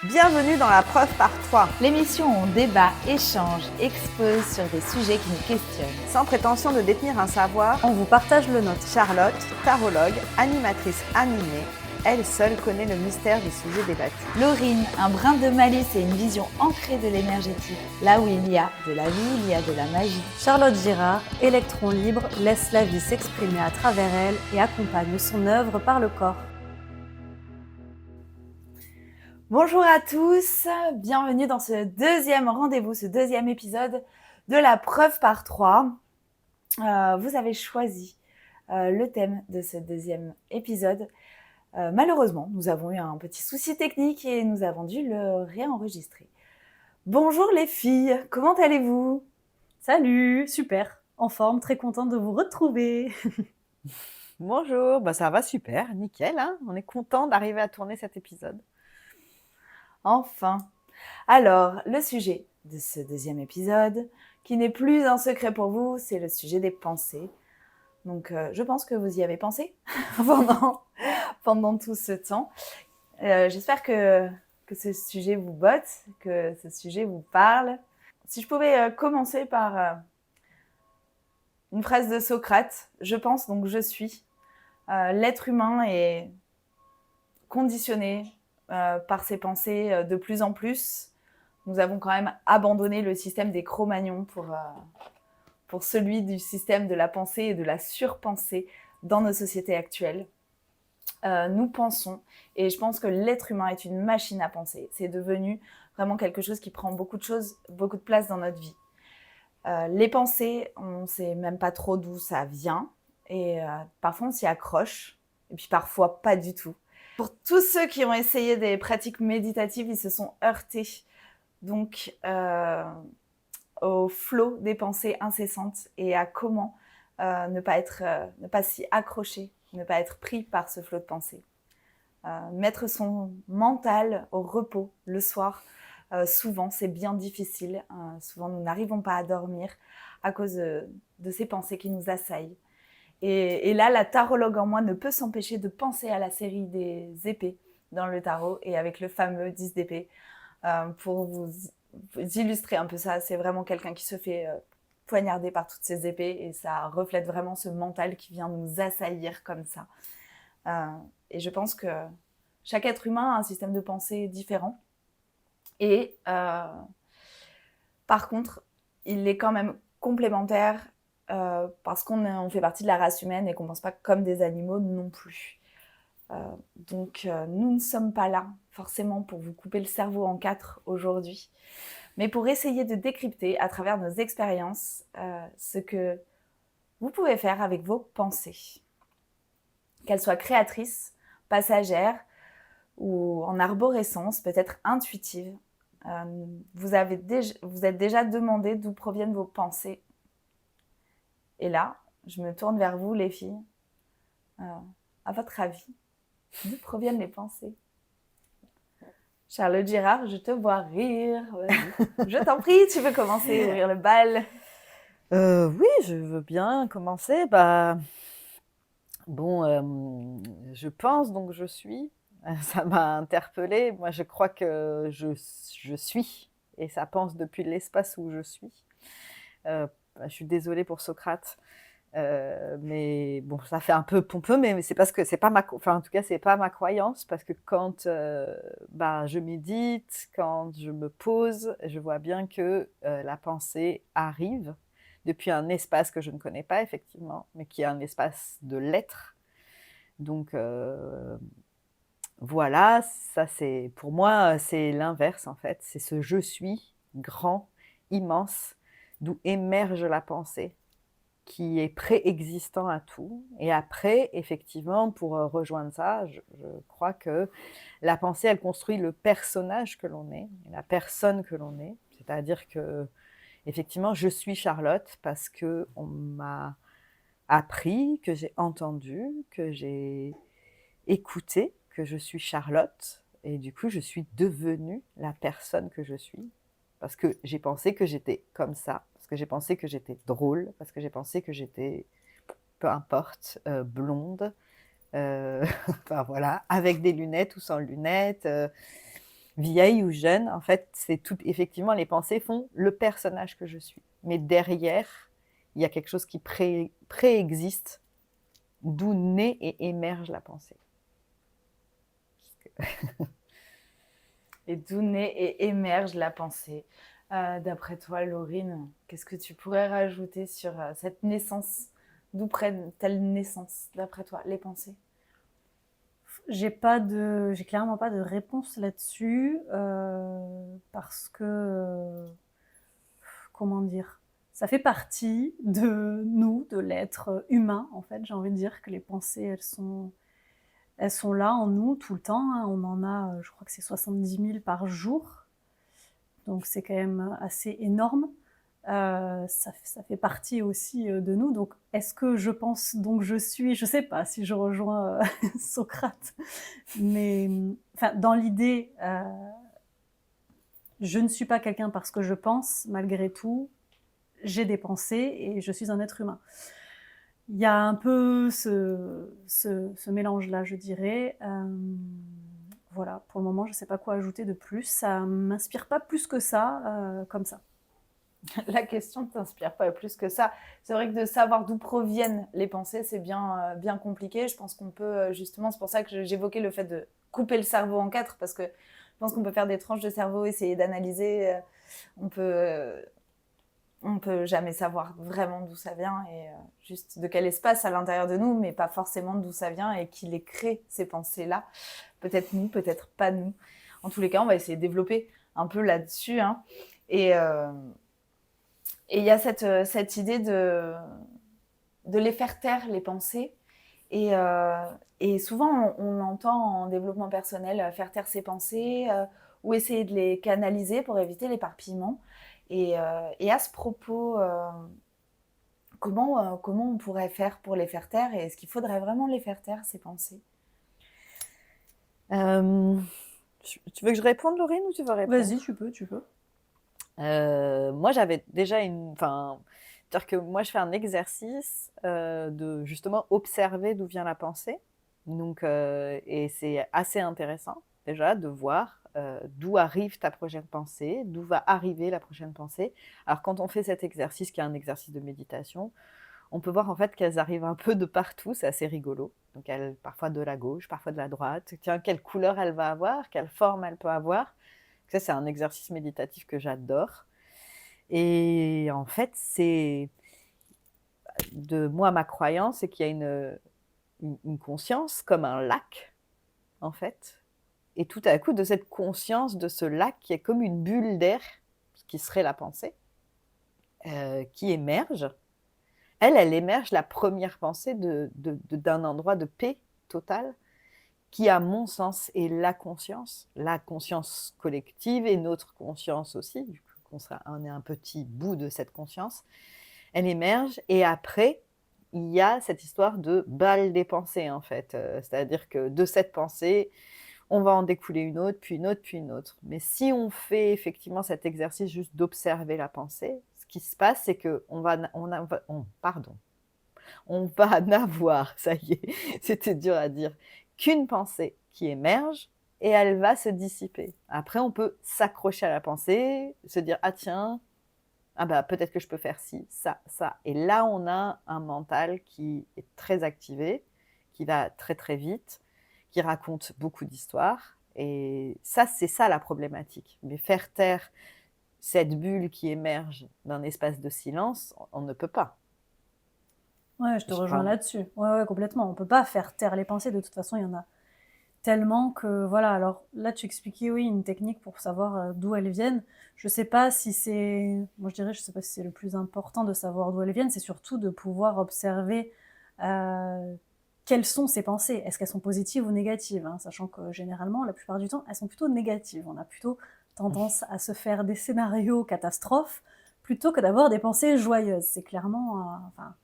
Bienvenue dans la preuve par 3, L'émission où on débat, échange, expose sur des sujets qui nous questionnent. sans prétention de détenir un savoir. On vous partage le nôtre. Charlotte, tarologue, animatrice animée, elle seule connaît le mystère des sujets débattus. Laurine, un brin de malice et une vision ancrée de l'énergétique. Là où il y a de la vie, il y a de la magie. Charlotte Girard, électron libre, laisse la vie s'exprimer à travers elle et accompagne son œuvre par le corps. Bonjour à tous, bienvenue dans ce deuxième rendez-vous, ce deuxième épisode de la preuve par 3. Vous avez choisi le thème de ce deuxième épisode. Malheureusement, nous avons eu un petit souci technique et nous avons dû le réenregistrer. Bonjour les filles, comment allez-vous ? Salut, super, en forme, très contente de vous retrouver. Bonjour, ça va super, nickel, hein, on est content d'arriver à tourner cet épisode. Enfin. Alors, le sujet de ce deuxième épisode, qui n'est plus un secret pour vous, c'est le sujet des pensées. Donc, je pense que vous y avez pensé pendant tout ce temps. J'espère que ce sujet vous botte, que ce sujet vous parle. Si je pouvais commencer par une phrase de Socrate, je pense donc je suis. L'être humain est conditionné par ses pensées de plus en plus. Nous avons quand même abandonné le système des Cro-Magnons pour celui du système de la pensée et de la surpensée dans nos sociétés actuelles. Nous pensons, et je pense que l'être humain est une machine à penser. C'est devenu vraiment quelque chose qui prend beaucoup de place dans notre vie. Les pensées, on ne sait même pas trop d'où ça vient, et parfois on s'y accroche, et puis parfois pas du tout. Pour tous ceux qui ont essayé des pratiques méditatives, ils se sont heurtés donc au flot des pensées incessantes et à comment ne pas s'y accrocher, ne pas être pris par ce flot de pensées. Mettre son mental au repos le soir, souvent c'est bien difficile. Souvent nous n'arrivons pas à dormir à cause de ces pensées qui nous assaillent. Et là, la tarologue en moi ne peut s'empêcher de penser à la série des épées dans le tarot et avec le fameux 10 d'épée. Pour vous illustrer un peu ça, c'est vraiment quelqu'un qui se fait poignarder par toutes ces épées et ça reflète vraiment ce mental qui vient nous assaillir comme ça. Et je pense que chaque être humain a un système de pensée différent. Et par contre, il est quand même complémentaire parce qu'on fait partie de la race humaine et qu'on ne pense pas comme des animaux non plus. Donc nous ne sommes pas là forcément pour vous couper le cerveau en 4 aujourd'hui, mais pour essayer de décrypter à travers nos expériences ce que vous pouvez faire avec vos pensées. Qu'elles soient créatrices, passagères ou en arborescence, peut-être intuitives. Vous êtes déjà demandé d'où proviennent vos pensées. Et là, je me tourne vers vous les filles. À votre avis, d'où proviennent les pensées ? Charlotte Girard, je te vois rire. Je t'en prie, tu veux commencer, ouvrir le bal ? Oui, je veux bien commencer. Je pense donc je suis. Ça m'a interpellée. Moi, je crois que je suis, et ça pense depuis l'espace où je suis. Je suis désolée pour Socrate. Mais bon, ça fait un peu pompeux, mais c'est parce que c'est pas en tout cas, c'est pas ma croyance, parce que quand je médite, quand je me pose, je vois bien que la pensée arrive depuis un espace que je ne connais pas, effectivement, mais qui est un espace de l'être. Donc voilà, ça c'est, pour moi, c'est l'inverse en fait, c'est ce je suis grand, immense, d'où émerge la pensée, qui est préexistant à tout. Et après, effectivement, pour rejoindre ça, je crois que la pensée, elle construit le personnage que l'on est, la personne que l'on est. C'est-à-dire que, effectivement, je suis Charlotte parce qu'on m'a appris, que j'ai entendu, que j'ai écouté, que je suis Charlotte. Et du coup, je suis devenue la personne que je suis. Parce que j'ai pensé que j'étais comme ça, parce que j'ai pensé que j'étais drôle, parce que j'ai pensé que j'étais, peu importe, blonde, enfin voilà, avec des lunettes ou sans lunettes. vieille ou jeune, en fait, c'est tout. Effectivement, les pensées font le personnage que je suis. Mais derrière, il y a quelque chose qui préexiste, d'où naît et émerge la pensée. Et d'où naît et émerge la pensée. D'après toi, Laurine, qu'est-ce que tu pourrais rajouter sur cette naissance? D'où prennent-elles naissance, d'après toi, les pensées? J'ai clairement pas de réponse là-dessus parce que, comment dire, ça fait partie de nous, de l'être humain, en fait. J'ai envie de dire que les pensées, elles sont là en nous tout le temps, hein. On en a, je crois que c'est 70 000 par jour. Donc c'est quand même assez énorme. Ça fait partie aussi de nous. Donc est-ce que je pense donc je suis, je sais pas si je rejoins Socrate, mais enfin dans l'idée, je ne suis pas quelqu'un parce que je pense, malgré tout, j'ai des pensées et je suis un être humain. Il y a un peu ce mélange-là, je dirais. Voilà, pour le moment, je ne sais pas quoi ajouter de plus. Ça ne m'inspire pas plus que ça, comme ça. La question ne t'inspire pas plus que ça. C'est vrai que de savoir d'où proviennent les pensées, c'est bien, bien compliqué. Je pense qu'on peut, justement, c'est pour ça que j'évoquais le fait de couper le cerveau en quatre, parce que je pense qu'on peut faire des tranches de cerveau, essayer d'analyser. On peut jamais savoir vraiment d'où ça vient et juste de quel espace à l'intérieur de nous, mais pas forcément d'où ça vient et qui les crée, ces pensées-là. Peut-être nous, peut-être pas nous. En tous les cas, on va essayer de développer un peu là-dessus, hein. Et il y a cette idée de les faire taire, les pensées. Et souvent, on entend en développement personnel faire taire ses pensées ou essayer de les canaliser pour éviter l'éparpillement. Et à ce propos, comment on pourrait faire pour les faire taire? Et est-ce qu'il faudrait vraiment les faire taire, ces pensées? Tu veux que je réponde, Laurine, ou tu veux répondre? Vas-y, tu peux. Moi, j'avais déjà c'est-à-dire que moi, je fais un exercice de justement observer d'où vient la pensée. Donc, et c'est assez intéressant déjà de voir d'où arrive ta prochaine pensée, d'où va arriver la prochaine pensée. Alors, quand on fait cet exercice, qui est un exercice de méditation, on peut voir en fait qu'elles arrivent un peu de partout, c'est assez rigolo. Donc, parfois de la gauche, parfois de la droite. Tiens, quelle couleur elle va avoir, quelle forme elle peut avoir. Ça, c'est un exercice méditatif que j'adore. Et en fait, moi, ma croyance, c'est qu'il y a une conscience comme un lac, en fait. Et tout à coup, de cette conscience de ce lac qui est comme une bulle d'air, qui serait la pensée, qui émerge. Elle émerge, la première pensée, d'un endroit de paix totale, qui, à mon sens, est la conscience collective et notre conscience aussi, du coup, on est un petit bout de cette conscience. Elle émerge et après, il y a cette histoire de balle des pensées, en fait. C'est-à-dire que de cette pensée, on va en découler une autre, puis une autre, puis une autre. Mais si on fait effectivement cet exercice juste d'observer la pensée, ce qui se passe, c'est qu'on va n'avoir, ça y est, c'était dur à dire, qu'une pensée qui émerge et elle va se dissiper. Après, on peut s'accrocher à la pensée, se dire « Ah tiens, peut-être que je peux faire ci, ça, ça ». Et là, on a un mental qui est très activé, qui va très très vite, qui raconte beaucoup d'histoires. Et ça, c'est ça la problématique. Mais faire taire cette bulle qui émerge d'un espace de silence, on ne peut pas. Ouais, je te rejoins là-dessus. Ouais, complètement. On peut pas faire taire les pensées. De toute façon, il y en a tellement que, voilà. Alors là, tu expliquais, oui, une technique pour savoir d'où elles viennent. Je sais pas si c'est, moi je dirais, je sais pas si c'est le plus important de savoir d'où elles viennent. C'est surtout de pouvoir observer quelles sont ces pensées. Est-ce qu'elles sont positives ou négatives, hein, sachant que généralement, la plupart du temps, elles sont plutôt négatives. On a plutôt tendance à se faire des scénarios catastrophes plutôt que d'avoir des pensées joyeuses. C'est clairement, enfin,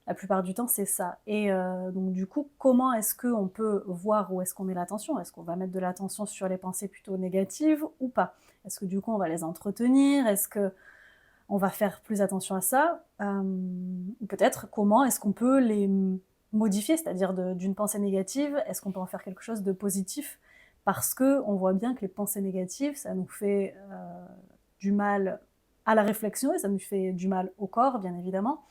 la plupart du temps, c'est ça. Et donc, du coup, comment est-ce qu'on peut voir où est-ce qu'on met l'attention? Est-ce qu'on va mettre de l'attention sur les pensées plutôt négatives ou pas? Est-ce que du coup, on va les entretenir? Est-ce qu'on va faire plus attention à ça? Ou peut-être, comment est-ce qu'on peut les modifier? C'est-à-dire d'une pensée négative, est-ce qu'on peut en faire quelque chose de positif? parce qu'on voit bien que les pensées négatives, ça nous fait du mal à la réflexion et ça nous fait du mal au corps, bien évidemment.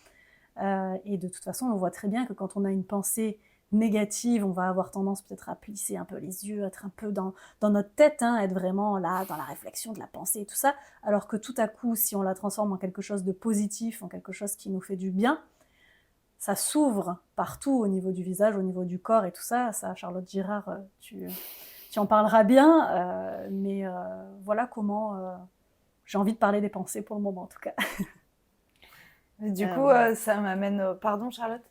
Et de toute façon, on voit très bien que quand on a une pensée négative, on va avoir tendance peut-être à plisser un peu les yeux, être un peu dans notre tête, hein, être vraiment là, dans la réflexion de la pensée et tout ça, alors que tout à coup, si on la transforme en quelque chose de positif, en quelque chose qui nous fait du bien, ça s'ouvre partout au niveau du visage, au niveau du corps et tout ça. Ça, Charlotte Girard, tu en parleras bien, mais voilà comment j'ai envie de parler des pensées pour le moment, en tout cas. Du coup, ça m'amène... Pardon, Charlotte?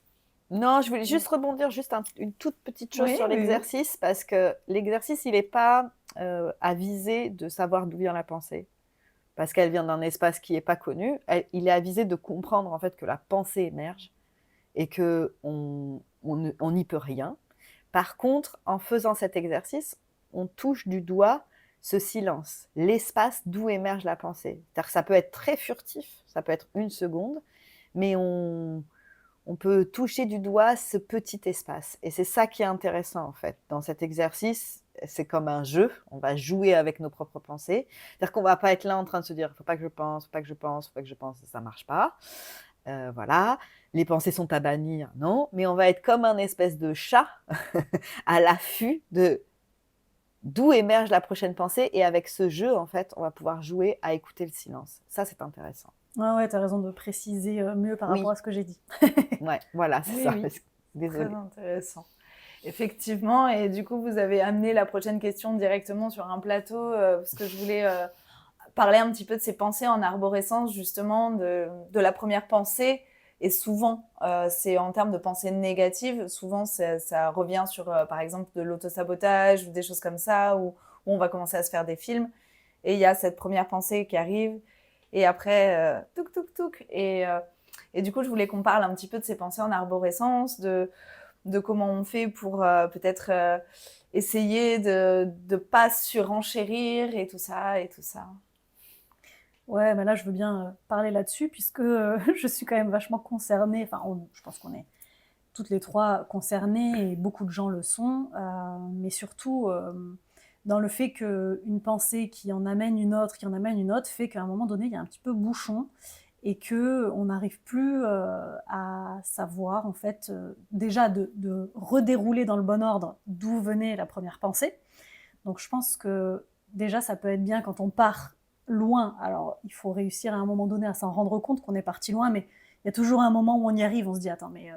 Non, je voulais juste rebondir une toute petite chose Oui, sur oui, oui. l'exercice, parce que l'exercice, il n'est pas à viser de savoir d'où vient la pensée, parce qu'elle vient d'un espace qui n'est pas connu. Il est à viser de comprendre en fait que la pensée émerge et qu'on n'y peut rien. Par contre, en faisant cet exercice, on touche du doigt ce silence, l'espace d'où émerge la pensée. C'est-à-dire que ça peut être très furtif, ça peut être 1 seconde, mais on peut toucher du doigt ce petit espace. Et c'est ça qui est intéressant, en fait. Dans cet exercice, c'est comme un jeu. On va jouer avec nos propres pensées. C'est-à-dire qu'on ne va pas être là en train de se dire « il ne faut pas que je pense, il ne faut pas que je pense, il ne faut pas que je pense », ça ne marche pas. Voilà. Les pensées sont à bannir, non. Mais on va être comme un espèce de chat à l'affût de d'où émerge la prochaine pensée. Et avec ce jeu, en fait, on va pouvoir jouer à écouter le silence. Ça, c'est intéressant. Ouais, tu as raison de préciser mieux par rapport à ce que j'ai dit. Ouais, voilà, c'est Oui, ça. oui. Désolée. Très intéressant. Effectivement, et du coup, vous avez amené la prochaine question directement sur un plateau, parce que je voulais parler un petit peu de ces pensées en arborescence, justement, de la première pensée. Et souvent, c'est en termes de pensées négatives, souvent ça revient sur, par exemple, de l'autosabotage ou des choses comme ça, où on va commencer à se faire des films. Et il y a cette première pensée qui arrive, et après, touk, touk, touk. Et du coup, je voulais qu'on parle un petit peu de ces pensées en arborescence, de comment on fait pour peut-être essayer de ne pas surenchérir et tout ça, et tout ça. Ouais, mais là, je veux bien parler là-dessus, puisque je suis quand même vachement concernée. Enfin, je pense qu'on est toutes les trois concernées, et beaucoup de gens le sont, mais surtout dans le fait qu'une pensée qui en amène une autre, fait qu'à un moment donné, il y a un petit peu bouchon, et qu'on n'arrive plus à savoir, en fait, déjà de redérouler dans le bon ordre d'où venait la première pensée. Donc je pense que déjà, ça peut être bien quand on part loin. Alors, il faut réussir à un moment donné à s'en rendre compte qu'on est parti loin, mais il y a toujours un moment où on y arrive, on se dit « Attends, mais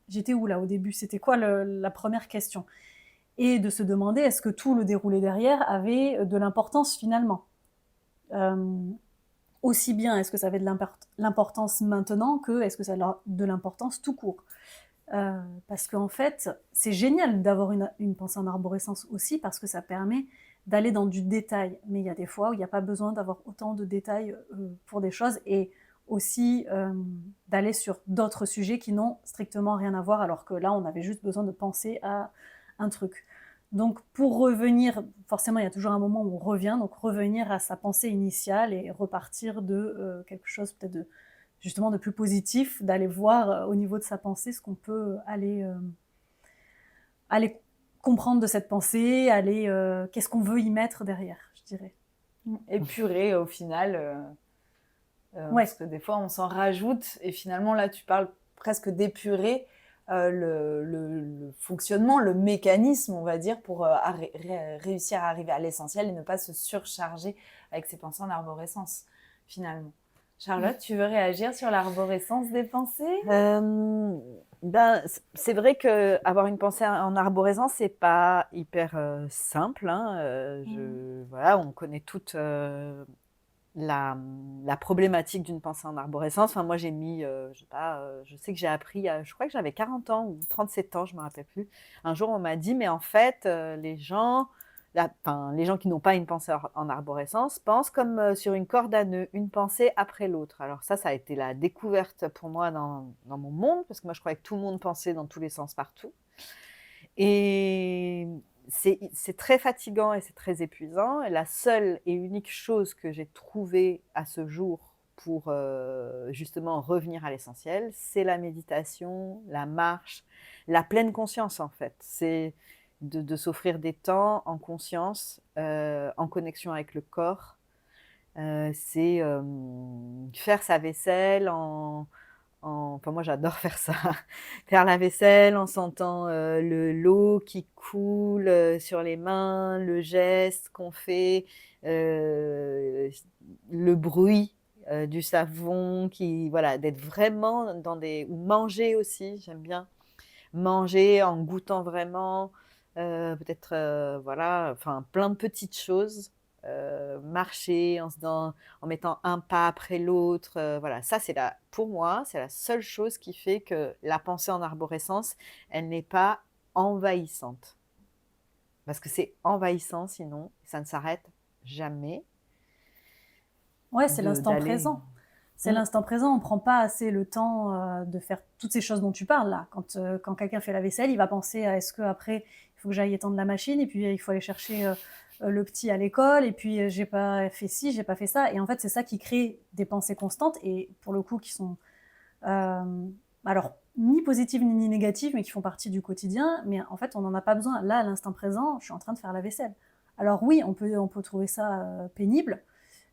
j'étais où là au début? C'était quoi la première question ?» Et de se demander est-ce que tout le déroulé derrière avait de l'importance finalement. Aussi bien est-ce que ça avait de l'importance maintenant que est-ce que ça a de l'importance tout court. Parce qu'en fait, c'est génial d'avoir une pensée en arborescence aussi, parce que ça permet d'aller dans du détail. Mais il y a des fois où il n'y a pas besoin d'avoir autant de détails pour des choses, et aussi d'aller sur d'autres sujets qui n'ont strictement rien à voir, alors que là, on avait juste besoin de penser à un truc. Donc pour revenir, forcément il y a toujours un moment où on revient, donc revenir à sa pensée initiale et repartir de quelque chose peut-être justement de plus positif, d'aller voir au niveau de sa pensée ce qu'on peut aller comprendre de cette pensée, qu'est-ce qu'on veut y mettre derrière, je dirais. Épurer au final, Ouais. parce que des fois on s'en rajoute, et finalement là tu parles presque d'épurer le fonctionnement, le mécanisme, on va dire, pour réussir à arriver à l'essentiel et ne pas se surcharger avec ses pensées en arborescence, finalement. Charlotte, tu veux réagir sur l'arborescence des pensées? C'est vrai qu'avoir une pensée en arborescence, c'est pas hyper simple, hein. Voilà, on connaît toute la problématique d'une pensée en arborescence. Enfin, moi, j'ai mis, je sais pas, je sais que j'ai appris, je crois que j'avais 40 ans ou 37 ans, je me rappelle plus. Un jour, on m'a dit, mais en fait, les gens qui n'ont pas une pensée en arborescence pensent comme sur une corde à nœuds, une pensée après l'autre. Alors ça a été la découverte pour moi dans mon monde, parce que moi, je croyais que tout le monde pensait dans tous les sens partout. Et c'est très fatigant et c'est très épuisant. Et la seule et unique chose que j'ai trouvée à ce jour pour justement revenir à l'essentiel, c'est la méditation, la marche, la pleine conscience en fait. de s'offrir des temps en conscience, en connexion avec le corps. C'est faire sa vaisselle enfin moi j'adore faire ça, faire la vaisselle en sentant l'eau qui coule sur les mains, le geste qu'on fait, le bruit du savon, voilà, d'être vraiment ou manger aussi, j'aime bien manger en goûtant vraiment, peut-être voilà, enfin plein de petites choses. Marcher en mettant un pas après l'autre, voilà, ça pour moi, c'est la seule chose qui fait que la pensée en arborescence, elle n'est pas envahissante. Parce que c'est envahissant sinon, ça ne s'arrête jamais Ouais, c'est l'instant d'aller. présent. C'est l'instant présent. On ne prend pas assez le temps de faire toutes ces choses dont tu parles là. Quand quelqu'un fait la vaisselle, il va penser à est-ce qu'après, il faut que j'aille étendre la machine, et puis il faut aller chercher le petit à l'école, et puis j'ai pas fait ci, j'ai pas fait ça. Et en fait, c'est ça qui crée des pensées constantes, et pour le coup, qui sont alors ni positives ni négatives, mais qui font partie du quotidien. Mais en fait, on n'en a pas besoin. Là, à l'instant présent, je suis en train de faire la vaisselle. Alors oui, on peut trouver ça pénible,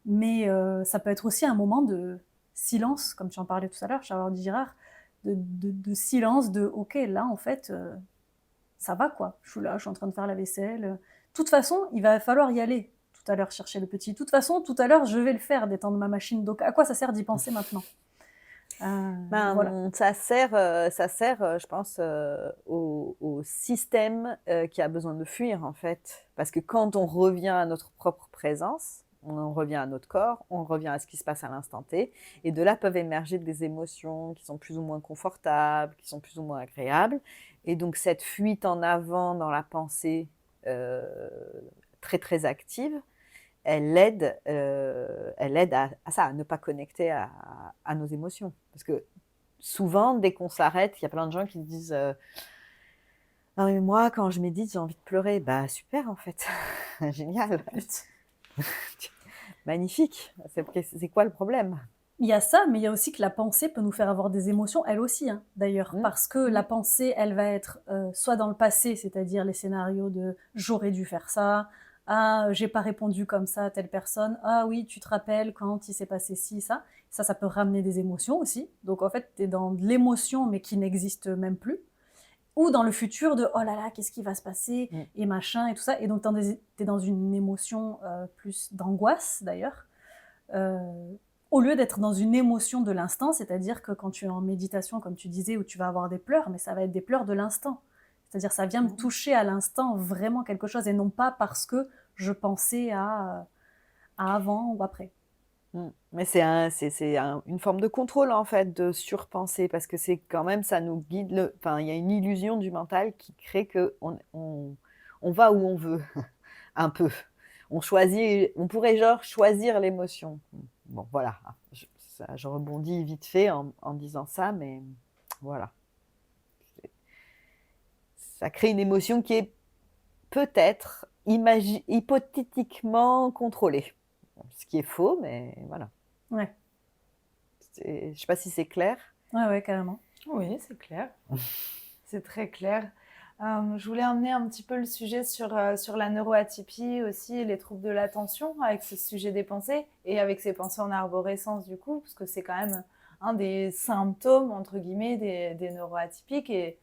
mais ça peut être aussi un moment de silence, comme tu en parlais tout à l'heure, Charlotte Girard, de silence, de ok, là en fait, ça va quoi, je suis là, je suis en train de faire la vaisselle. De toute façon, il va falloir y aller tout à l'heure chercher le petit. De toute façon, tout à l'heure, je vais le faire, d'étendre ma machine. Donc à quoi ça sert d'y penser maintenant? Voilà. Ça sert, je pense, au système qui a besoin de fuir, en fait. Parce que quand on revient à notre propre présence, on revient à notre corps, on revient à ce qui se passe à l'instant T, et de là peuvent émerger des émotions qui sont plus ou moins confortables, qui sont plus ou moins agréables. Et donc cette fuite en avant dans la pensée très très active, elle aide à ça, à ne pas connecter à nos émotions. Parce que souvent, dès qu'on s'arrête, il y a plein de gens qui disent non mais moi, quand je médite, j'ai envie de pleurer. Bah super en fait, génial, magnifique. C'est quoi le problème? Il y a ça, mais il y a aussi que la pensée peut nous faire avoir des émotions, elle aussi, hein, d'ailleurs. Parce que la pensée, elle va être soit dans le passé, c'est-à-dire les scénarios de « j'aurais dû faire ça »,« ah, j'ai pas répondu comme ça à telle personne »,« ah oui, tu te rappelles quand il s'est passé ci, ça ». Ça peut ramener des émotions aussi. Donc en fait, tu es dans de l'émotion, mais qui n'existe même plus. Ou dans le futur de « oh là là, qu'est-ce qui va se passer ?» et machin et tout ça. Et donc tu es dans une émotion plus d'angoisse, d'ailleurs. Au lieu d'être dans une émotion de l'instant, c'est-à-dire que quand tu es en méditation, comme tu disais, où tu vas avoir des pleurs, mais ça va être des pleurs de l'instant. C'est-à-dire ça vient me toucher à l'instant vraiment quelque chose, et non pas parce que je pensais à avant ou après. Mais c'est une forme de contrôle en fait, de surpenser, parce que c'est quand même, ça nous guide, enfin il y a une illusion du mental qui crée que on va où on veut, un peu. On pourrait genre choisir l'émotion. Bon, voilà, je rebondis vite fait en disant ça, mais voilà. Ça crée une émotion qui est peut-être hypothétiquement contrôlée. Ce qui est faux, mais voilà. Ouais. Je ne sais pas si c'est clair. Ouais, carrément. Oui, c'est clair. C'est très clair. Je voulais emmener un petit peu le sujet sur la neuroatypie aussi, les troubles de l'attention, avec ce sujet des pensées, et avec ces pensées en arborescence du coup, parce que c'est quand même un des symptômes, entre guillemets, des neuroatypiques, et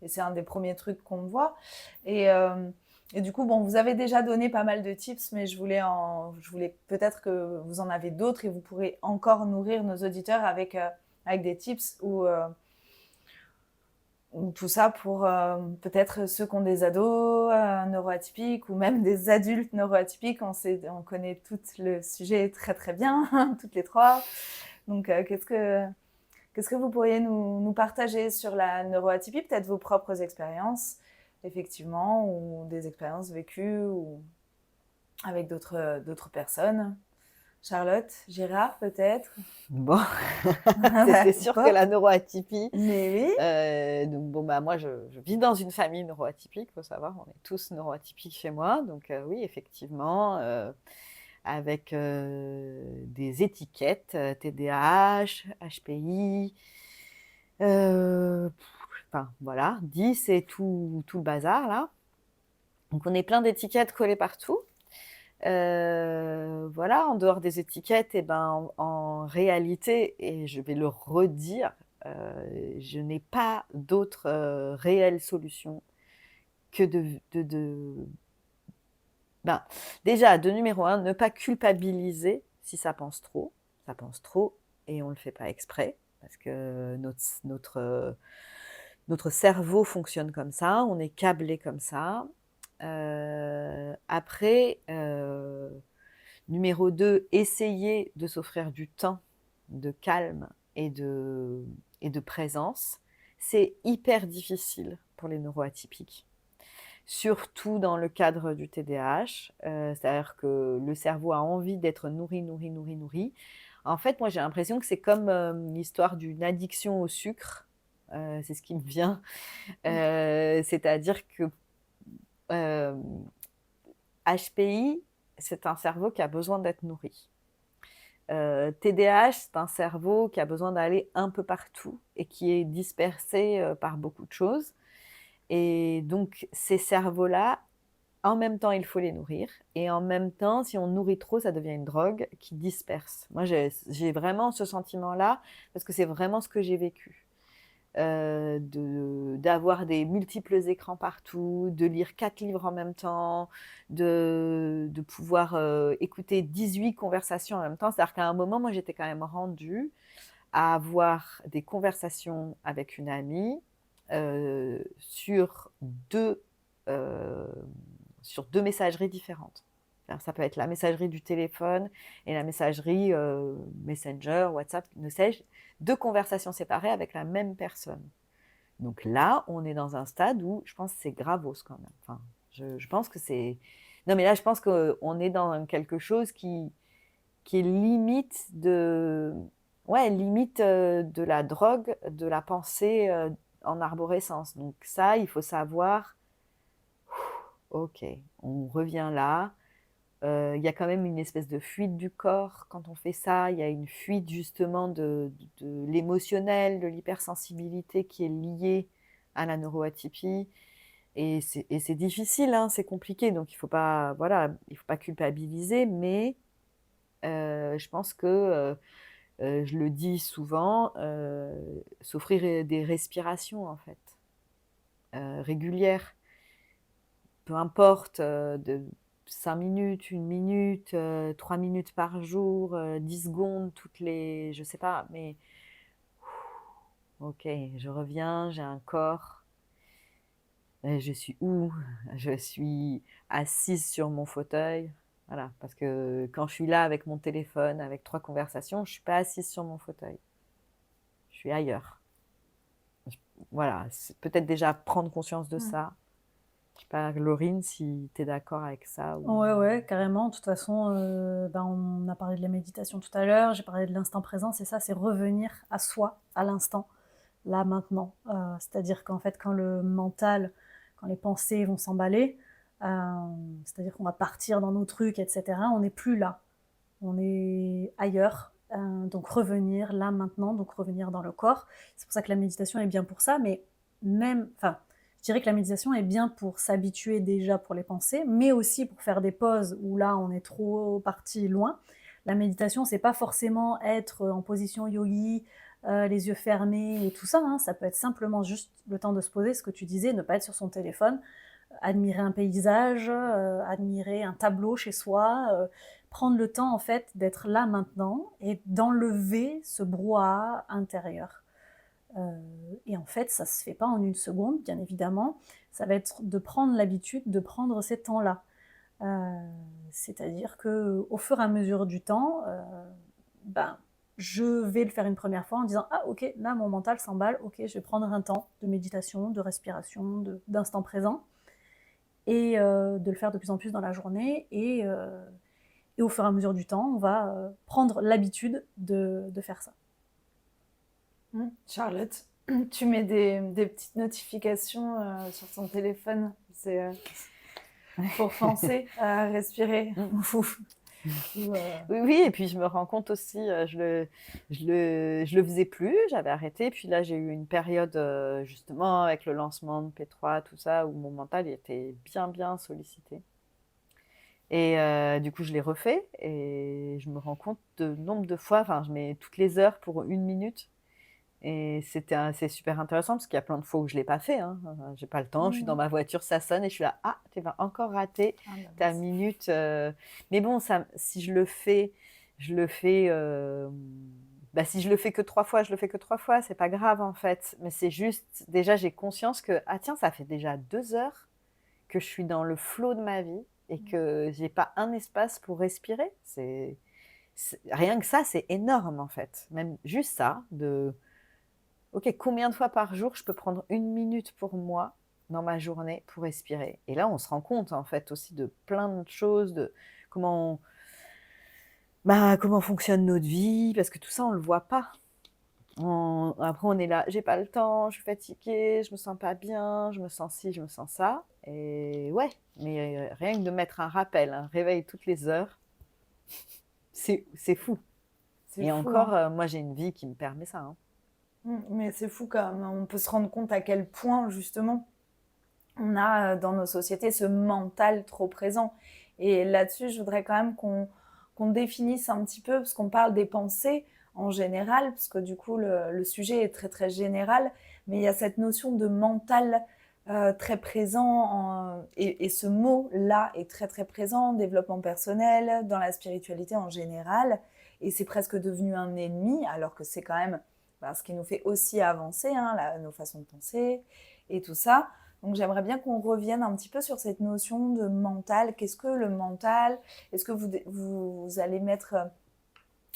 c'est un des premiers trucs qu'on voit. Et du coup, bon, vous avez déjà donné pas mal de tips, mais je voulais peut-être que vous en avez d'autres, et vous pourrez encore nourrir nos auditeurs avec des tips ou tout ça pour peut-être ceux qui ont des ados neuroatypiques, ou même des adultes neuroatypiques. On connaît tout le sujet très très bien, toutes les trois. Donc qu'est-ce que vous pourriez nous partager sur la neuroatypie, peut-être vos propres expériences, effectivement, ou des expériences vécues ou avec d'autres personnes? Charlotte Girard, peut-être? Bon, c'est sûr que la neuroatypie. Mais oui. Donc bon, bah moi je vis dans une famille neuroatypique, faut savoir, on est tous neuroatypiques chez moi, donc oui, effectivement, avec des étiquettes, TDAH, HPI, enfin voilà, 10 et tout le bazar là. Donc, on est plein d'étiquettes collées partout. Voilà, en dehors des étiquettes, et ben, en réalité, et je vais le redire, je n'ai pas d'autre réelle solution que ben, déjà, de numéro 1, ne pas culpabiliser si ça pense trop. Ça pense trop et on ne le fait pas exprès parce que notre cerveau fonctionne comme ça, on est câblé comme ça. Après, numéro 2, essayer de s'offrir du temps de calme et de présence. C'est hyper difficile pour les neuroatypiques, surtout dans le cadre du TDAH. C'est-à-dire que le cerveau a envie d'être nourri, nourri, nourri, nourri. En fait, moi, j'ai l'impression que c'est comme l'histoire d'une addiction au sucre. C'est ce qui me vient. C'est-à-dire que HPI, c'est un cerveau qui a besoin d'être nourri. TDAH, c'est un cerveau qui a besoin d'aller un peu partout et qui est dispersé par beaucoup de choses. Et donc, ces cerveaux-là, en même temps, il faut les nourrir. Et en même temps, si on nourrit trop, ça devient une drogue qui disperse. Moi, j'ai vraiment ce sentiment-là parce que c'est vraiment ce que j'ai vécu. D'avoir des multiples écrans partout, de lire 4 livres en même temps, de pouvoir écouter 18 conversations en même temps. C'est-à-dire qu'à un moment, moi, j'étais quand même rendue à avoir des conversations avec une amie sur deux messageries différentes. Alors, ça peut être la messagerie du téléphone et la messagerie Messenger, WhatsApp, ne sais-je, 2 conversations séparées avec la même personne. Donc là, on est dans un stade où je pense que c'est gravos quand même. Enfin, je pense que c'est... Non, mais là, je pense qu'on est dans quelque chose qui est limite de... Ouais, limite de la drogue, de la pensée en arborescence. Donc ça, il faut savoir... Ok, on revient là. Il y a quand même une espèce de fuite du corps quand on fait ça. Il y a une fuite justement de l'émotionnel, de l'hypersensibilité qui est liée à la neuroatypie. Et c'est difficile, hein, c'est compliqué. Donc il ne faut pas, voilà, il faut pas culpabiliser, mais je pense que, je le dis souvent, s'offrir des respirations en fait, régulières. Peu importe, de 5 minutes, 1 minute, 3 minutes par jour, 10 secondes toutes les... Je sais pas, mais... Ok, je reviens, j'ai un corps. Je suis où? Je suis assise sur mon fauteuil. Voilà, parce que quand je suis là avec mon téléphone, avec 3 conversations, je ne suis pas assise sur mon fauteuil. Je suis ailleurs. Voilà, c'est peut-être déjà prendre conscience de ça. Je sais pas, Laurine, si tu es d'accord avec ça. Ou... Ouais, carrément. De toute façon, on a parlé de la méditation tout à l'heure, j'ai parlé de l'instant présent, c'est ça, c'est revenir à soi, à l'instant, là, maintenant. C'est-à-dire qu'en fait, quand le mental, quand les pensées vont s'emballer, c'est-à-dire qu'on va partir dans nos trucs, etc., on n'est plus là. On est ailleurs. Donc revenir là, maintenant, donc revenir dans le corps. C'est pour ça que la méditation est bien pour ça, mais même... Enfin, je dirais que la méditation est bien pour s'habituer déjà pour les pensées, mais aussi pour faire des pauses où là on est trop parti loin. La méditation, c'est pas forcément être en position yogi, les yeux fermés et tout ça, hein. Ça peut être simplement juste le temps de se poser, ce que tu disais, ne pas être sur son téléphone, admirer un paysage, admirer un tableau chez soi, prendre le temps en fait d'être là maintenant et d'enlever ce brouhaha intérieur. Et en fait, ça ne se fait pas en une seconde, bien évidemment. Ça va être de prendre l'habitude de prendre ces temps-là. C'est-à-dire qu'au fur et à mesure du temps, je vais le faire une première fois en disant « Ah, ok, là, mon mental s'emballe, ok, je vais prendre un temps de méditation, de respiration, d'instant présent. » Et de le faire de plus en plus dans la journée. Et au fur et à mesure du temps, on va prendre l'habitude de faire ça. Charlotte, tu mets des petites notifications sur ton téléphone, c'est pour penser à respirer. Ou, Oui, oui, et puis je me rends compte aussi, je le faisais plus, j'avais arrêté. Puis là, j'ai eu une période, justement, avec le lancement de P3, tout ça, où mon mental il était bien, bien sollicité. Et du coup, je l'ai refait et je me rends compte de nombre de fois, enfin, je mets toutes les heures pour 1 minute. Et c'est super intéressant parce qu'il y a plein de fois où je ne l'ai pas fait. Hein. J'ai pas le temps, je suis dans ma voiture, ça sonne et je suis là, ah, tu vas encore rater Ah, bah, ta mince. minute. Mais bon, ça, si je le fais, bah, si je le fais que 3 fois, je le fais que 3 fois, c'est pas grave en fait. Mais c'est juste, déjà, j'ai conscience que, ah tiens, ça fait déjà 2 heures que je suis dans le flot de ma vie et que j'ai pas un espace pour respirer. Rien que ça, c'est énorme en fait. Même juste ça, ok, combien de fois par jour je peux prendre 1 minute pour moi dans ma journée pour respirer? Et là, on se rend compte en fait aussi de plein de choses, de comment, comment fonctionne notre vie, parce que tout ça, on ne le voit pas. Après, on est là, j'ai pas le temps, je suis fatiguée, je me sens pas bien, je me sens ci, je me sens ça. Et ouais, mais rien que de mettre un rappel, un réveil toutes les heures, c'est fou. C'est Et fou, encore, hein. moi, j'ai une vie qui me permet ça. Hein. Mais c'est fou quand même. On peut se rendre compte à quel point, justement, on a dans nos sociétés ce mental trop présent. Et là-dessus, je voudrais quand même qu'on définisse un petit peu, parce qu'on parle des pensées en général, parce que du coup, le sujet est très, très général, mais il y a cette notion de mental très présent, et ce mot-là est très, très présent, développement personnel, dans la spiritualité en général, et c'est presque devenu un ennemi, alors que c'est quand même ce qui nous fait aussi avancer, hein, nos façons de penser et tout ça. Donc j'aimerais bien qu'on revienne un petit peu sur cette notion de mental. Qu'est-ce que le mental? Est-ce que vous allez mettre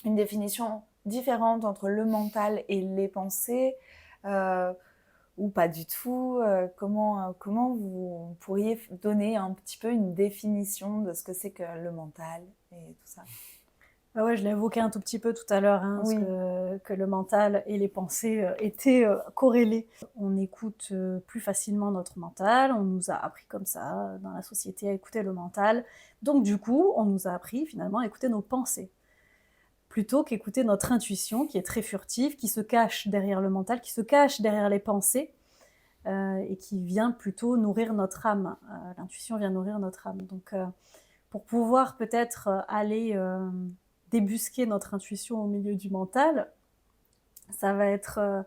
une définition différente entre le mental et les pensées, ou pas du tout? Comment vous pourriez donner un petit peu une définition de ce que c'est que le mental et tout ça? Ah ouais, je l'ai évoqué un tout petit peu tout à l'heure, hein, Oui. que le mental et les pensées étaient corrélés. On écoute plus facilement notre mental, on nous a appris comme ça dans la société à écouter le mental. Donc du coup, on nous a appris finalement à écouter nos pensées, plutôt qu'écouter notre intuition qui est très furtive, qui se cache derrière le mental, qui se cache derrière les pensées, et qui vient plutôt nourrir notre âme. L'intuition vient nourrir notre âme. Donc pour pouvoir peut-être aller débusquer notre intuition au milieu du mental, ça va être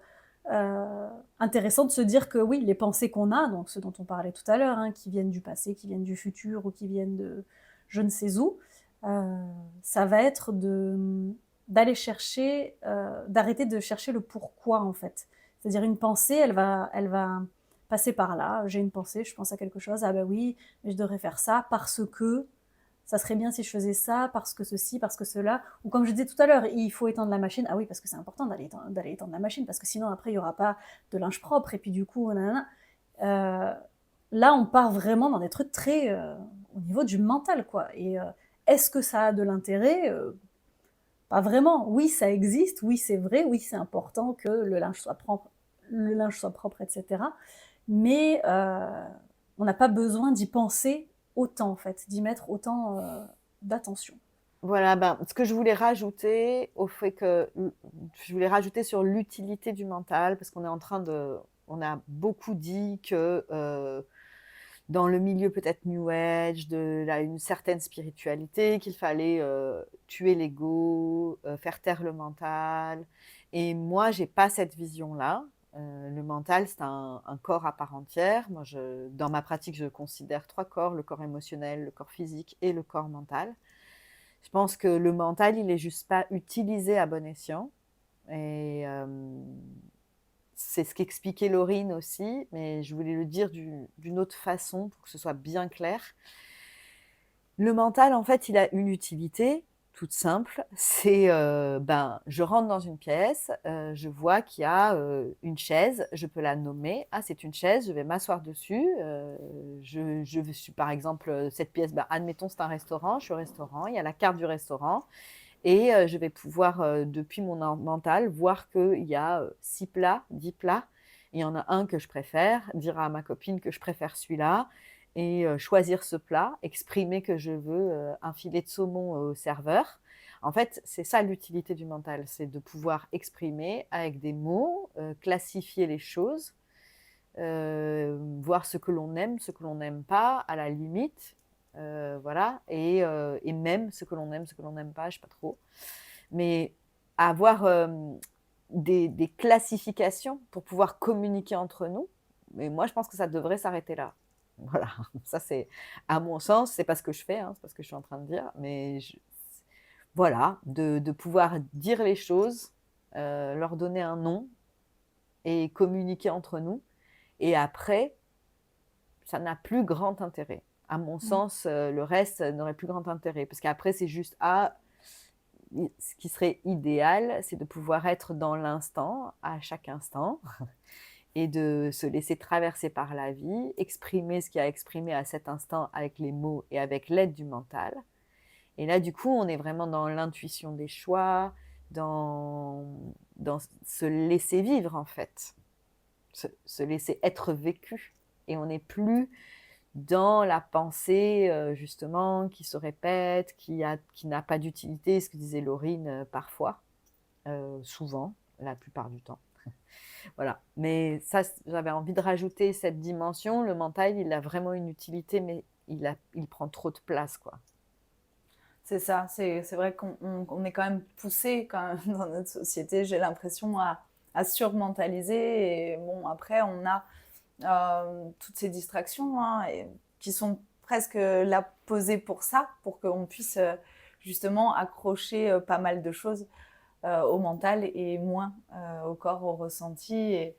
intéressant de se dire que oui, les pensées qu'on a, donc ce dont on parlait tout à l'heure, hein, qui viennent du passé, qui viennent du futur ou qui viennent de je ne sais où, ça va être d'aller chercher, d'arrêter de chercher le pourquoi en fait. C'est-à-dire une pensée, elle va passer par là. J'ai une pensée, je pense à quelque chose, ah ben oui, mais je devrais faire ça parce que ça serait bien si je faisais ça, parce que ceci, parce que cela. Ou comme je disais tout à l'heure, il faut étendre la machine. Ah oui, parce que c'est important d'aller étendre la machine, parce que sinon après il n'y aura pas de linge propre, et puis du coup, nanana. Là, on part vraiment dans des trucs très au niveau du mental, quoi. Et est-ce que ça a de l'intérêt? Pas vraiment. Oui, ça existe, oui, c'est vrai, oui, c'est important que le linge soit propre, etc. Mais on n'a pas besoin d'y penser autant, en fait, d'y mettre autant d'attention. Voilà, ce que je voulais rajouter je voulais rajouter sur l'utilité du mental, parce on a beaucoup dit que dans le milieu peut-être New Age, une certaine spiritualité, qu'il fallait tuer l'ego, faire taire le mental. Et moi, j'ai pas cette vision-là. Le mental, c'est un corps à part entière. Moi, dans ma pratique, je considère 3 corps, le corps émotionnel, le corps physique et le corps mental. Je pense que le mental, il n'est juste pas utilisé à bon escient. Et c'est ce qu'expliquait Laurine aussi, mais je voulais le dire d'une autre façon pour que ce soit bien clair. Le mental, en fait, il a une utilité toute simple. C'est, je rentre dans une pièce, je vois qu'il y a une chaise, je peux la nommer. Ah, c'est une chaise, je vais m'asseoir dessus. Je suis, par exemple, cette pièce, admettons, c'est un restaurant, je suis au restaurant, il y a la carte du restaurant. Et je vais pouvoir, depuis mon mental, voir qu'il y a 6 plats, 10 plats. Il y en a un que je préfère, dire à ma copine que je préfère celui-là. et choisir ce plat, exprimer que je veux un filet de saumon au serveur. En fait, c'est ça l'utilité du mental, c'est de pouvoir exprimer avec des mots, classifier les choses, voir ce que l'on aime, ce que l'on n'aime pas, à la limite, voilà, et même ce que l'on aime, ce que l'on n'aime pas, je sais pas trop. Mais avoir des classifications pour pouvoir communiquer entre nous, mais moi je pense que ça devrait s'arrêter là. Voilà, ça c'est, à mon sens, c'est pas ce que je fais, hein, c'est pas ce que je suis en train de dire, mais voilà, de pouvoir dire les choses, leur donner un nom et communiquer entre nous. Et après, ça n'a plus grand intérêt. À mon sens, le reste n'aurait plus grand intérêt. Parce qu'après, c'est juste, ce qui serait idéal, c'est de pouvoir être dans l'instant, à chaque instant, et de se laisser traverser par la vie, exprimer ce qu'il y a à exprimer à cet instant avec les mots et avec l'aide du mental. Et là, du coup, on est vraiment dans l'intuition des choix, dans se laisser vivre, en fait. Se laisser être vécu. Et on n'est plus dans la pensée, justement, qui se répète, qui n'a pas d'utilité, ce que disait Laurine parfois, souvent, la plupart du temps. Voilà. Mais ça, j'avais envie de rajouter cette dimension. Le mental, il a vraiment une utilité, mais il prend trop de place, quoi. C'est ça, c'est vrai qu'on est quand même poussé quand même dans notre société, j'ai l'impression, à surmentaliser. Et bon, après, on a toutes ces distractions hein, qui sont presque là posées pour ça, pour qu'on puisse justement accrocher pas mal de choses au mental et moins au corps, au ressenti. Et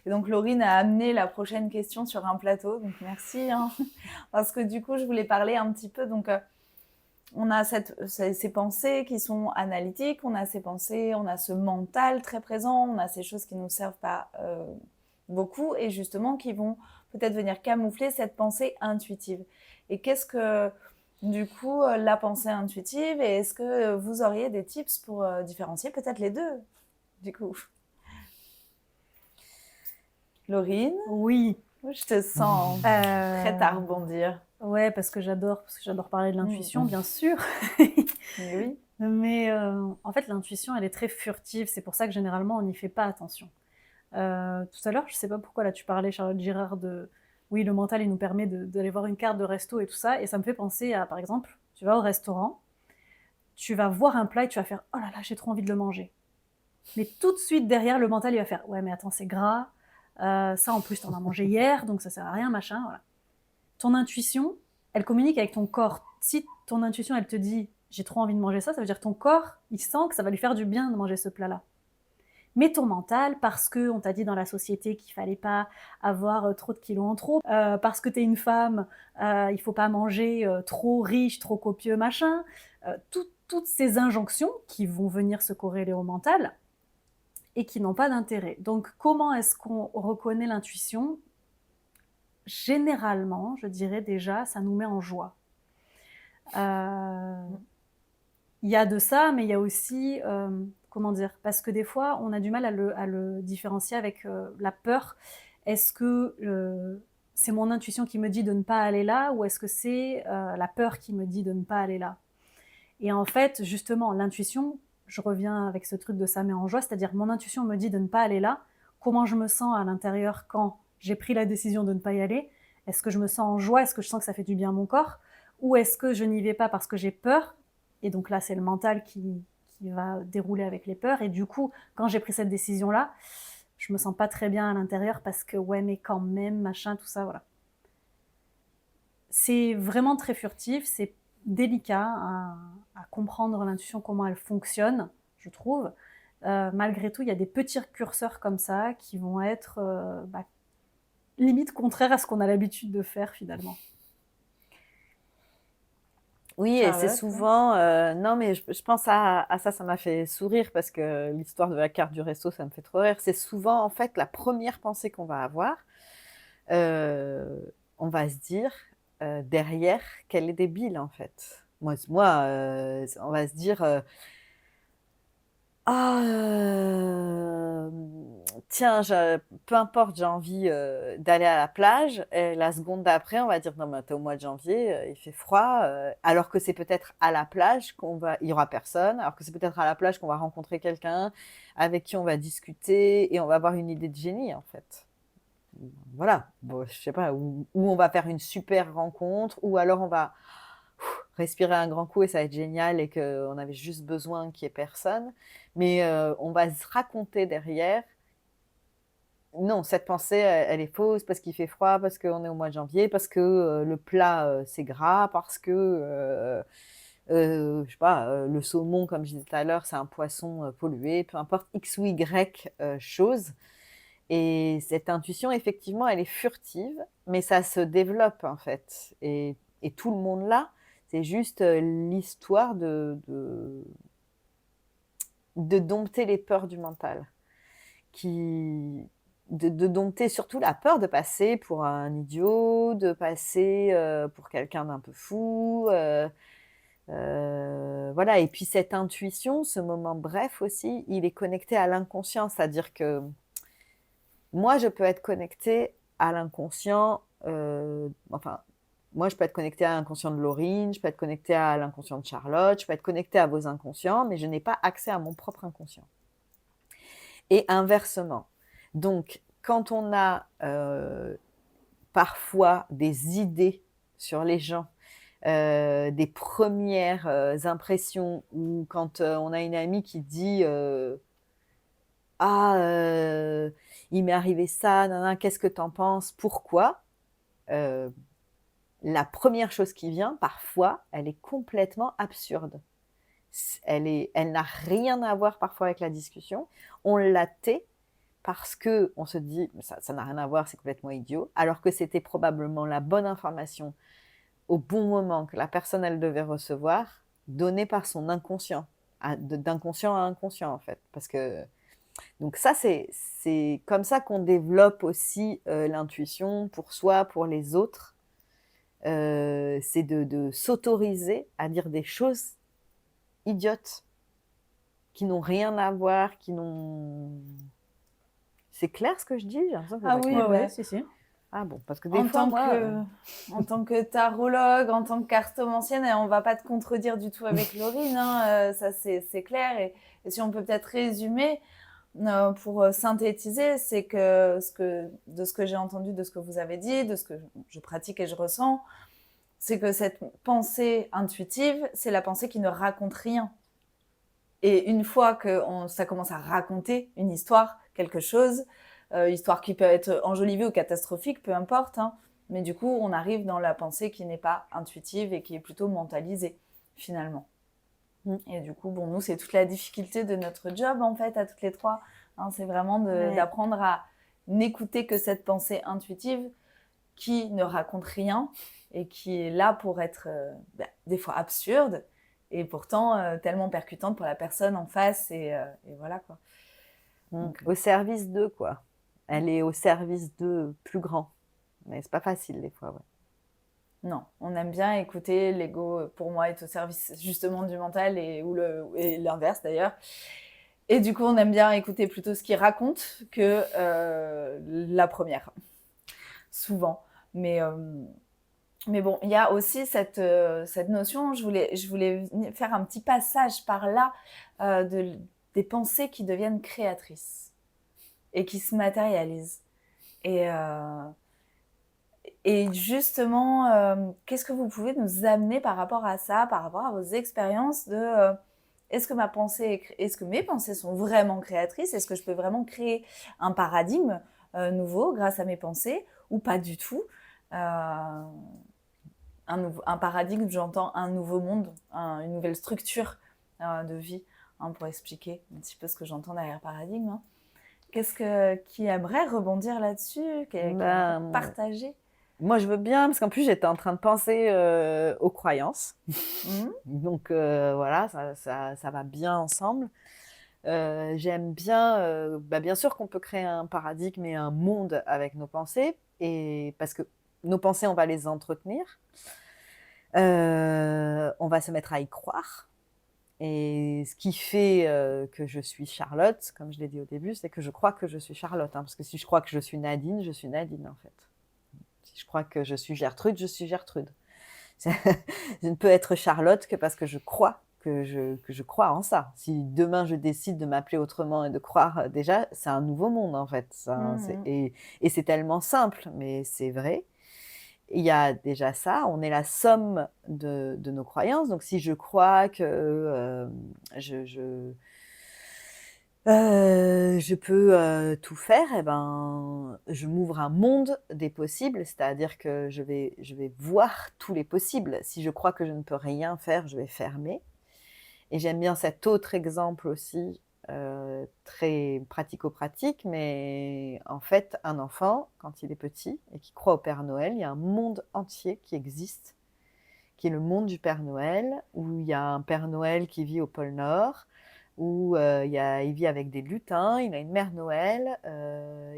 donc, Laurine a amené la prochaine question sur un plateau, donc merci. Hein, parce que du coup, je voulais parler un petit peu, donc... on a ces pensées qui sont analytiques, on a ces pensées, on a ce mental très présent, on a ces choses qui ne nous servent pas beaucoup et justement qui vont peut-être venir camoufler cette pensée intuitive. Et qu'est-ce que, du coup, la pensée intuitive et est-ce que vous auriez des tips pour différencier peut-être les deux, du coup? Laurine? Oui. Je te sens prête à rebondir. Ouais, parce que j'adore parler de l'intuition, bien sûr. Mais oui. Mais en fait, l'intuition, elle est très furtive. C'est pour ça que généralement, on n'y fait pas attention. Tout à l'heure, je sais pas pourquoi, là, tu parlais, Charlotte Girard, oui, le mental, il nous permet d'aller voir une carte de resto et tout ça. Et ça me fait penser à, par exemple, tu vas au restaurant, tu vas voir un plat et tu vas faire « Oh là là, j'ai trop envie de le manger ». Mais tout de suite, derrière, le mental, il va faire « Ouais, mais attends, c'est gras. Ça, en plus, t'en as mangé hier, donc ça sert à rien, machin. » Voilà. Ton intuition, elle communique avec ton corps. Si ton intuition, elle te dit « J'ai trop envie de manger ça », ça veut dire que ton corps, il sent que ça va lui faire du bien de manger ce plat-là. Mais ton mental, parce qu'on t'a dit dans la société qu'il fallait pas avoir trop de kilos en trop, parce que t'es une femme, il faut pas manger trop riche, trop copieux, machin, toutes ces injonctions qui vont venir se corréler au mental et qui n'ont pas d'intérêt. Donc comment est-ce qu'on reconnaît l'intuition ? Généralement, je dirais déjà, ça nous met en joie. Il y a de ça, mais il y a aussi... comment dire ? Parce que des fois, on a du mal à le différencier avec la peur. Est-ce que c'est mon intuition qui me dit de ne pas aller là ou est-ce que c'est la peur qui me dit de ne pas aller là ? Et en fait, justement, l'intuition, je reviens avec ce truc de ça met en joie, c'est-à-dire mon intuition me dit de ne pas aller là. Comment je me sens à l'intérieur quand j'ai pris la décision de ne pas y aller ? Est-ce que je me sens en joie ? Est-ce que je sens que ça fait du bien à mon corps ? Ou est-ce que je n'y vais pas parce que j'ai peur ? Et donc là, c'est le mental qui va dérouler avec les peurs. Et du coup, quand j'ai pris cette décision-là, je me sens pas très bien à l'intérieur parce que ouais, mais quand même, machin, tout ça, voilà. C'est vraiment très furtif, c'est délicat à comprendre l'intuition, comment elle fonctionne, je trouve. Malgré tout, il y a des petits curseurs comme ça qui vont être limite contraires à ce qu'on a l'habitude de faire finalement. Oui, et c'est souvent... non, mais je pense à ça, ça m'a fait sourire parce que l'histoire de la carte du resto, ça me fait trop rire. C'est souvent, en fait, la première pensée qu'on va avoir. On va se dire, derrière, qu'elle est débile, en fait. Moi on va se dire... Ah, tiens, peu importe, j'ai envie d'aller à la plage. Et la seconde d'après, on va dire non, mais t'es au mois de janvier, il fait froid. Alors que c'est peut-être à la plage il y aura personne. Alors que c'est peut-être à la plage qu'on va rencontrer quelqu'un avec qui on va discuter et on va avoir une idée de génie en fait. Voilà, bon, je sais pas, ou on va faire une super rencontre, ou alors on va respirer un grand coup et ça va être génial et qu'on avait juste besoin qu'il y ait personne. Mais on va se raconter derrière, non, cette pensée, elle est fausse parce qu'il fait froid, parce qu'on est au mois de janvier, parce que le plat, c'est gras, parce que, je sais pas, le saumon, comme je disais tout à l'heure, c'est un poisson pollué, peu importe, X ou Y chose. Et cette intuition, effectivement, elle est furtive, mais ça se développe en fait. Et tout le monde là, c'est juste l'histoire de dompter les peurs du mental, de dompter surtout la peur de passer pour un idiot, de passer pour quelqu'un d'un peu fou. Voilà. Et puis cette intuition, ce moment bref aussi, il est connecté à l'inconscient, c'est-à-dire que moi, je peux être connectée à l'inconscient, enfin, moi, je peux être connectée à l'inconscient de Laurine, je peux être connectée à l'inconscient de Charlotte, je peux être connectée à vos inconscients, mais je n'ai pas accès à mon propre inconscient. Et inversement. Donc, quand on a parfois des idées sur les gens, des premières impressions, ou quand on a une amie qui dit ah, il m'est arrivé ça, nanana, qu'est-ce que t'en penses? Pourquoi? Heu, la première chose qui vient, parfois, elle est complètement absurde. Elle n'a rien à voir parfois avec la discussion. On la tait parce qu'on se dit: «Ça n'a rien à voir, c'est complètement idiot», alors que c'était probablement la bonne information au bon moment que la personne, elle devait recevoir, donnée par son inconscient, d'inconscient à inconscient, en fait. Parce que donc ça, c'est comme ça qu'on développe aussi l'intuition pour soi, pour les autres. C'est de s'autoriser à dire des choses idiotes qui n'ont rien à voir, qui n'ont... C'est clair ce que je dis? J'ai l'impression que c'est Ah pas oui, clair. Ouais, bah, si, si. Ah bon, parce que des fois, en tant que tarologue, en tant que cartomancienne, et on va pas te contredire du tout avec Laurine, hein, ça c'est clair. Et si on peut peut-être résumer, pour synthétiser, c'est que, de ce que j'ai entendu, de ce que vous avez dit, de ce que je pratique et je ressens, c'est que cette pensée intuitive, c'est la pensée qui ne raconte rien. Et une fois que ça commence à raconter une histoire, quelque chose, histoire qui peut être enjolivée ou catastrophique, peu importe, hein, mais du coup, on arrive dans la pensée qui n'est pas intuitive et qui est plutôt mentalisée, finalement. Et du coup, bon, nous, c'est toute la difficulté de notre job, en fait, à toutes les trois. Hein, c'est vraiment d'apprendre à n'écouter que cette pensée intuitive qui ne raconte rien et qui est là pour être des fois absurde et pourtant tellement percutante pour la personne en face. Et voilà, quoi. Donc, au service d'eux, quoi. Elle est au service d'eux plus grand. Mais c'est pas facile, des fois, ouais. Non, on aime bien écouter. L'ego, pour moi, est au service justement du mental et l'inverse d'ailleurs. Et du coup, on aime bien écouter plutôt ce qu'il raconte que la première, souvent. Mais bon, il y a aussi cette notion, je voulais faire un petit passage par là des pensées qui deviennent créatrices et qui se matérialisent. Et justement, qu'est-ce que vous pouvez nous amener par rapport à ça, par rapport à vos expériences de est-ce que mes pensées sont vraiment créatrices? Est-ce que je peux vraiment créer un paradigme nouveau grâce à mes pensées ou pas du tout? Un paradigme, j'entends un nouveau monde, une nouvelle structure de vie, hein, pour expliquer un petit peu ce que j'entends derrière paradigme. Hein. Qui aimerait rebondir là-dessus, qui aimerait partager? Moi, je veux bien, parce qu'en plus, j'étais en train de penser aux croyances. Donc, voilà, ça va bien ensemble. J'aime bien, bien sûr qu'on peut créer un paradigme et un monde avec nos pensées, et parce que nos pensées, on va les entretenir. On va se mettre à y croire. Et ce qui fait que je suis Charlotte, comme je l'ai dit au début, c'est que je crois que je suis Charlotte. Parce que si je crois que je suis Nadine en fait. Si je crois que je suis Gertrude, je suis Gertrude. Je ne peux être Charlotte que parce que je crois que je crois en ça. Si demain je décide de m'appeler autrement et de croire, déjà, c'est un nouveau monde en fait. Et c'est tellement simple, mais c'est vrai. Il y a déjà ça, on est la somme de nos croyances. Donc si je crois que je peux tout faire, eh ben, je m'ouvre un monde des possibles, c'est-à-dire que je vais voir tous les possibles. Si je crois que je ne peux rien faire, je vais fermer. Et j'aime bien cet autre exemple aussi, très pratico-pratique, mais en fait, un enfant, quand il est petit et qui croit au Père Noël, il y a un monde entier qui existe, qui est le monde du Père Noël, où il y a un Père Noël qui vit au pôle Nord, où il vit avec des lutins, il a une mère Noël,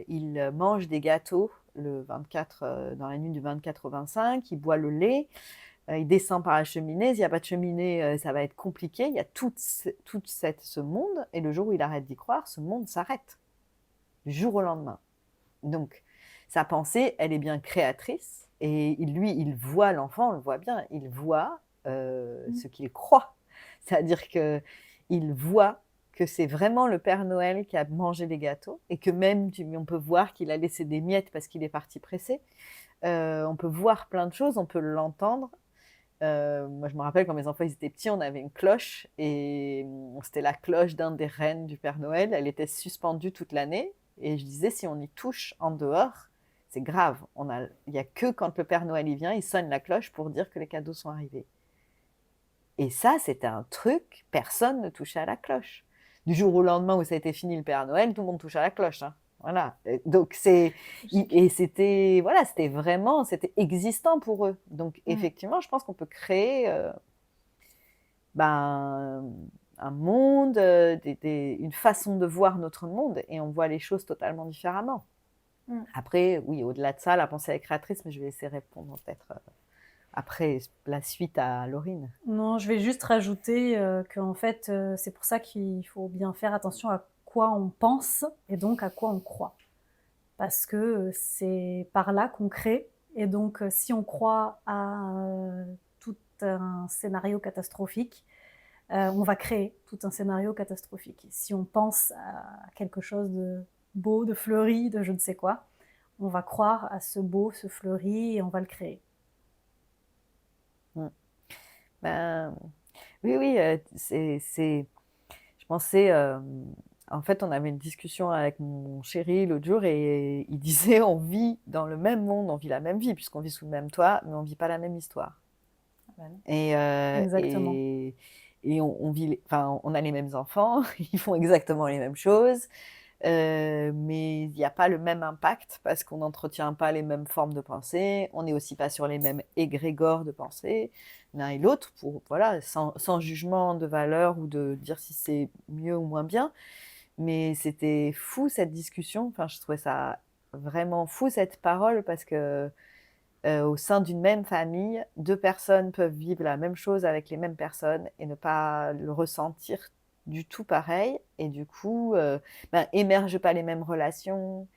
il mange des gâteaux le 24, dans la nuit du 24 au 25, il boit le lait, il descend par la cheminée, s'il n'y a pas de cheminée, ça va être compliqué, il y a tout ce monde, et le jour où il arrête d'y croire, ce monde s'arrête, du jour au lendemain. Donc, sa pensée, elle est bien créatrice, et lui, il voit l'enfant, on le voit bien, il voit ce qu'il croit. C'est-à-dire qu'il voit que c'est vraiment le Père Noël qui a mangé les gâteaux, et que même, on peut voir qu'il a laissé des miettes parce qu'il est parti pressé. On peut voir plein de choses, on peut l'entendre. Moi, je me rappelle quand mes enfants ils étaient petits, on avait une cloche, et c'était la cloche d'un des reines du Père Noël. Elle était suspendue toute l'année, et je disais, si on y touche en dehors, c'est grave. Il n'y a que quand le Père Noël y vient, il sonne la cloche pour dire que les cadeaux sont arrivés. Et ça, c'était un truc, personne ne touchait à la cloche. Du jour au lendemain où ça a été fini le Père Noël, tout le monde touche à la cloche, hein. Voilà. Donc c'était vraiment, c'était existant pour eux. Donc effectivement, je pense qu'on peut créer un monde, une façon de voir notre monde, et on voit les choses totalement différemment. Après, oui, au-delà de ça, la pensée est créatrice, mais je vais essayer de répondre peut-être après la suite à Laurine. Non, je vais juste rajouter qu'en fait, c'est pour ça qu'il faut bien faire attention à quoi on pense et donc à quoi on croit. Parce que c'est par là qu'on crée. Et donc, si on croit à tout un scénario catastrophique, on va créer tout un scénario catastrophique. Si on pense à quelque chose de beau, de fleuri, de je ne sais quoi, on va croire à ce beau, ce fleuri, et on va le créer. Oui, je pensais, en fait, on avait une discussion avec mon chéri l'autre jour, et il disait, on vit dans le même monde, on vit la même vie, puisqu'on vit sous le même toit, mais on ne vit pas la même histoire. Exactement. Et on a les mêmes enfants, ils font exactement les mêmes choses, mais il n'y a pas le même impact parce qu'on n'entretient pas les mêmes formes de pensée, on n'est aussi pas sur les mêmes égrégores de pensée, l'un et l'autre, sans jugement de valeur ou de dire si c'est mieux ou moins bien. Mais c'était fou cette discussion, je trouvais ça vraiment fou cette parole, parce que au sein d'une même famille, deux personnes peuvent vivre la même chose avec les mêmes personnes et ne pas le ressentir du tout pareil. Et du coup, émergent pas les mêmes relations,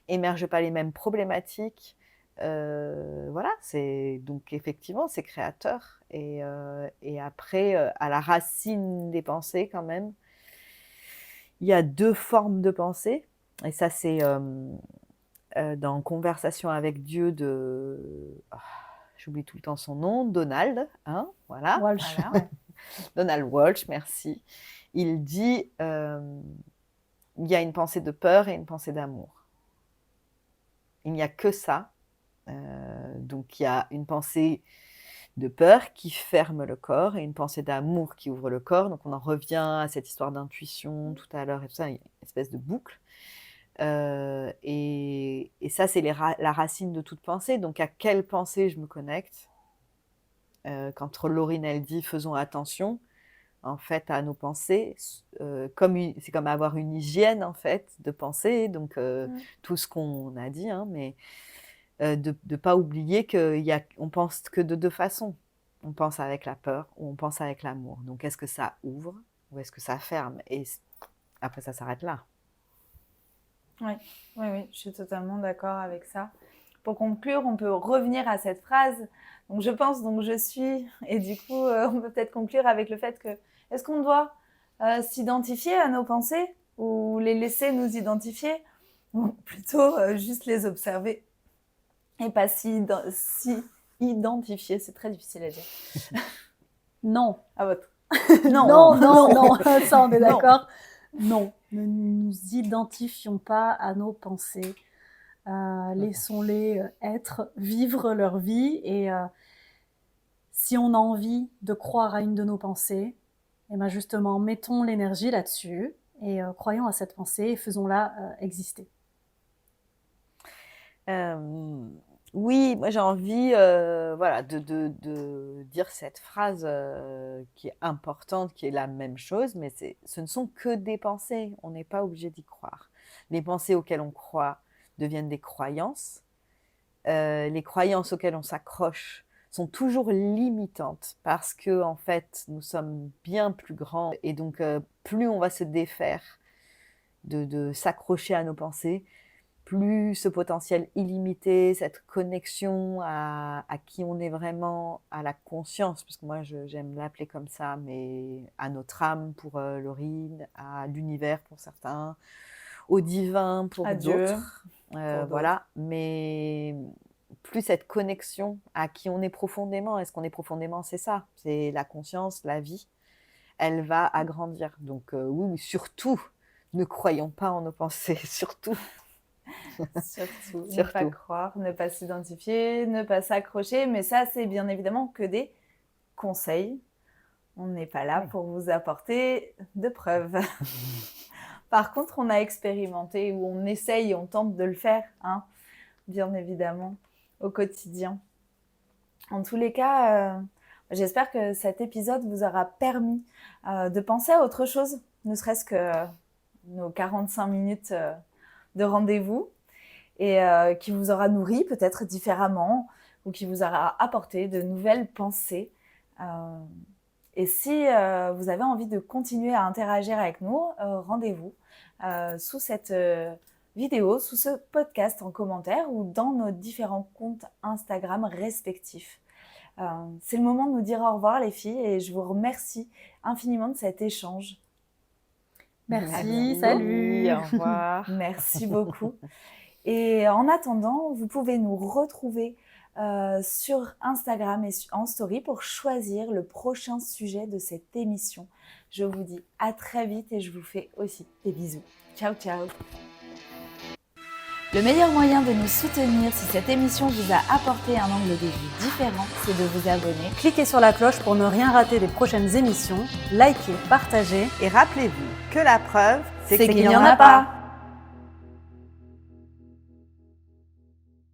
émergent pas les mêmes problématiques. Donc effectivement, c'est créateur. Et après, à la racine des pensées quand même, il y a deux formes de pensée. Et ça, c'est dans Conversation avec Dieu j'oublie tout le temps son nom, Donald, hein, voilà. Walsh. Voilà, ouais. Donald Walsh, merci. Il dit, il y a une pensée de peur et une pensée d'amour. Il n'y a que ça. Donc il y a une pensée de peur qui ferme le corps et une pensée d'amour qui ouvre le corps. Donc on en revient à cette histoire d'intuition tout à l'heure et tout ça, une espèce de boucle. Et ça, c'est la racine de toute pensée. Donc à quelle pensée je me connecte? Quand Laurine, elle dit faisons attention en fait à nos pensées, c'est comme avoir une hygiène en fait de pensée, donc tout ce qu'on a dit, hein, mais de ne pas oublier qu'on pense que de deux façons. on pense avec la peur ou on pense avec l'amour. Donc, est-ce que ça ouvre ou est-ce que ça ferme? Et après, ça s'arrête là. Oui, je suis totalement d'accord avec ça. Pour conclure, on peut revenir à cette phrase. Donc, je pense, donc je suis. Et du coup, on peut peut-être conclure avec le fait que, est-ce qu'on doit s'identifier à nos pensées ou les laisser nous identifier? Ou plutôt juste les observer et pas s'y identifier. C'est très difficile à dire. Non. À votre. Non, ça on est d'accord. Non, ne nous identifions pas à nos pensées. Laissons-les être, vivre leur vie. Et si on a envie de croire à une de nos pensées, et ben justement, mettons l'énergie là-dessus et croyons à cette pensée et faisons-la exister. Oui, moi j'ai envie de dire cette phrase qui est importante, qui est la même chose, mais ce ne sont que des pensées, on n'est pas obligé d'y croire. Les pensées auxquelles on croit deviennent des croyances. Les croyances auxquelles on s'accroche sont toujours limitantes parce que en fait nous sommes bien plus grands et donc plus on va se défaire de s'accrocher à nos pensées, plus ce potentiel illimité, cette connexion à qui on est vraiment, à la conscience, parce que moi j'aime l'appeler comme ça, mais à notre âme pour Laurine, à l'univers pour certains, au divin pour d'autres. Voilà, mais plus cette connexion à qui on est profondément. Est-ce qu'on est profondément? C'est ça, c'est la conscience, la vie. Elle va agrandir. Donc oui, surtout, ne croyons pas en nos pensées, surtout. Surtout, ne pas croire, ne pas s'identifier, ne pas s'accrocher. Mais ça, c'est bien évidemment que des conseils. On n'est pas là pour vous apporter de preuves. Par contre, on a expérimenté ou on essaye, on tente de le faire, hein, bien évidemment, au quotidien. En tous les cas, j'espère que cet épisode vous aura permis de penser à autre chose, ne serait-ce que nos 45 minutes de rendez-vous, et qui vous aura nourri peut-être différemment ou qui vous aura apporté de nouvelles pensées. Et si vous avez envie de continuer à interagir avec nous, rendez-vous sous cette vidéo, sous ce podcast en commentaire ou dans nos différents comptes Instagram respectifs. C'est le moment de nous dire au revoir les filles et je vous remercie infiniment de cet échange. Merci, salut, au revoir. Merci beaucoup. Et en attendant, vous pouvez nous retrouver sur Instagram et en story pour choisir le prochain sujet de cette émission. Je vous dis à très vite et je vous fais aussi des bisous. Ciao, ciao. Le meilleur moyen de nous soutenir si cette émission vous a apporté un angle de vue différent, c'est de vous abonner. Cliquez sur la cloche pour ne rien rater des prochaines émissions, likez, partagez et rappelez-vous que la preuve, c'est qu'il n'y en a pas.